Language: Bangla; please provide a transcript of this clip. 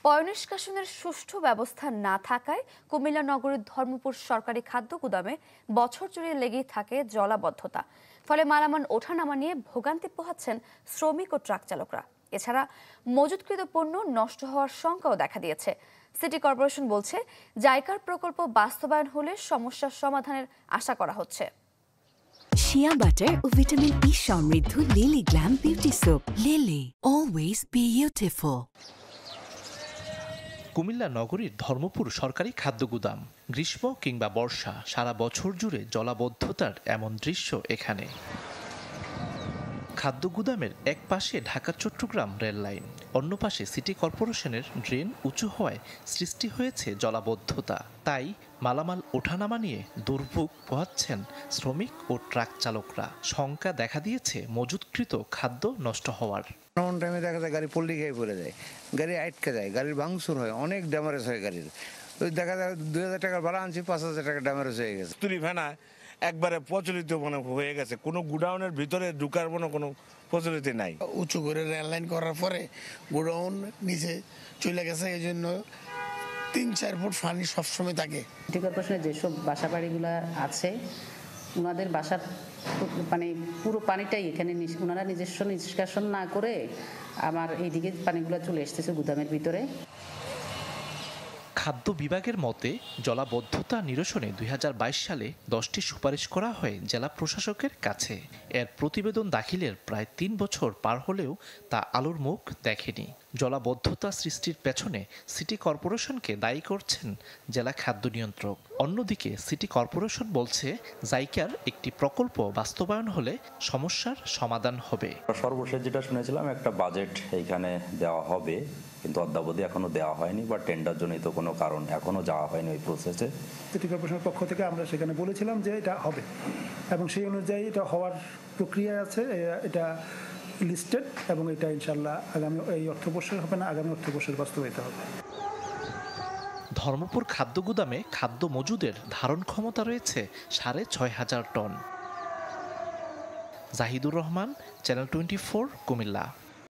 পয়ঃনিষ্কাশনের সুষ্ঠু ব্যবস্থা না থাকায় কুমিল্লা নগরীর ধর্মপুর সরকারি খাদ্য গুদামে বছর জুড়ে লেগেই থাকে জলাবদ্ধতা। ফলে মালামাল ওঠানামা নিয়ে ভোগান্তি পোহাচ্ছেন শ্রমিক ও ট্রাক চালকরা। এছাড়া মজুতকৃত পণ্য নষ্ট হওয়ার শঙ্কাও দেখা দিয়েছে। সিটি কর্পোরেশন বলছে, জাইকার প্রকল্প বাস্তবায়ন হলে সমস্যার সমাধানের আশা করা হচ্ছে। শিয়া বাটার ও ভিটামিন ই সমৃদ্ধ lily glam beauty soap. Lily, always beautiful. Comilla নগরীর ধর্মপুর সরকারি খাদ্য গুদাম। গ্রীষ্ম কিংবা বর্ষা, সারা বছর জুড়ে জলাবদ্ধতার এমন দৃশ্য এখানে। খাদ্য গুদামের এক পাশে ঢাকা চট্টগ্রাম রেল লাইন, অন্য পাশে সিটি কর্পোরেশনের ড্রেন উঁচু হওয়ায় সৃষ্টি হয়েছে জলাবদ্ধতা। তাই মালামাল ওঠানামা নিয়ে দুর্ভোগ পোহাচ্ছেন শ্রমিক ও ট্রাক চালকরা। শঙ্কা দেখা দিয়েছে মজুতকৃত খাদ্য নষ্ট হওয়ার। এমন টাইমে দেখা যায় গাড়ি পল্লি খেয়ে পড়ে যায়, গাড়ি আটকে যায়, গাড়ির ভাঙচুর হয়, অনেক ড্যামারেজ হয় গাড়ির। ওই দেখা যায় 2000 টাকার ভাড়া আনছি, 5000 টাকা ড্যামারেজ হয়ে গেছে। তুলি ফেনা একবারে প্রচলিত হয়ে গেছে, কোনো গুডাউনের ভিতরে ঢুকার কোনো প্রচলিত নাই। উঁচু করে রেল লাইন করার পরে গোডাউন নিচে চলে গেছে, এই জন্য 3-4 ফুট পানি সবসময় থাকে। সিটি কর্পোরেশনের যেসব বাসা বাড়িগুলো আছে, ওনাদের বাসার মানে পুরো পানিটাই এখানে ওনারা নিজস্ব নিষ্কাশন না করে আমার এইদিকে পানিগুলো চলে এসতেছে গুদামের ভিতরে। খাদ্য বিভাগের মতে, জলাবদ্ধতা নিরসনে 2022 সালে 10টি সুপারিশ করা হয় জেলা প্রশাসকের কাছে। এর প্রতিবেদন দাখিলের প্রায় 3 বছর পার হলেও তা আলোর মুখ দেখেনি। জলাবদ্ধতা সৃষ্টির পেছনে সিটি কর্পোরেশনকে দায়ী করছেন জেলা খাদ্য নিয়ন্ত্রক। অন্যদিকে সিটি কর্পোরেশন বলছে, জাইকার একটি প্রকল্প বাস্তবায়ন হলে সমস্যার সমাধান হবে। সর্বশেষ যেটা শুনেছিলাম, একটা বাজেট এইখানে দেওয়া হবে, কিন্তু অদ্যাবধি এখনো দেওয়া হয়নি বা টেন্ডার জনিত কোনো কারণ এখনো যাওয়া হয়নি ওই প্রসেসে। সিটি কর্পোরেশনের পক্ষ থেকে আমরা সেখানে বলেছিলাম যে এটা হবে, এবং সেই অনুযায়ী এটা হওয়ার প্রক্রিয়া আছে, এটা লিস্টেড, এবং এটা ইনশাল্লাহ আগামী এই অর্থবর্ষে হবে না, আগামী অর্থবর্ষের বাস্তবায়িত হবে। ধর্মপুর খাদ্য গুদামে খাদ্য মজুদের ধারণ ক্ষমতা রয়েছে 6500 টন। জাহিদুর রহমান, চ্যানেল 24, কুমিল্লা।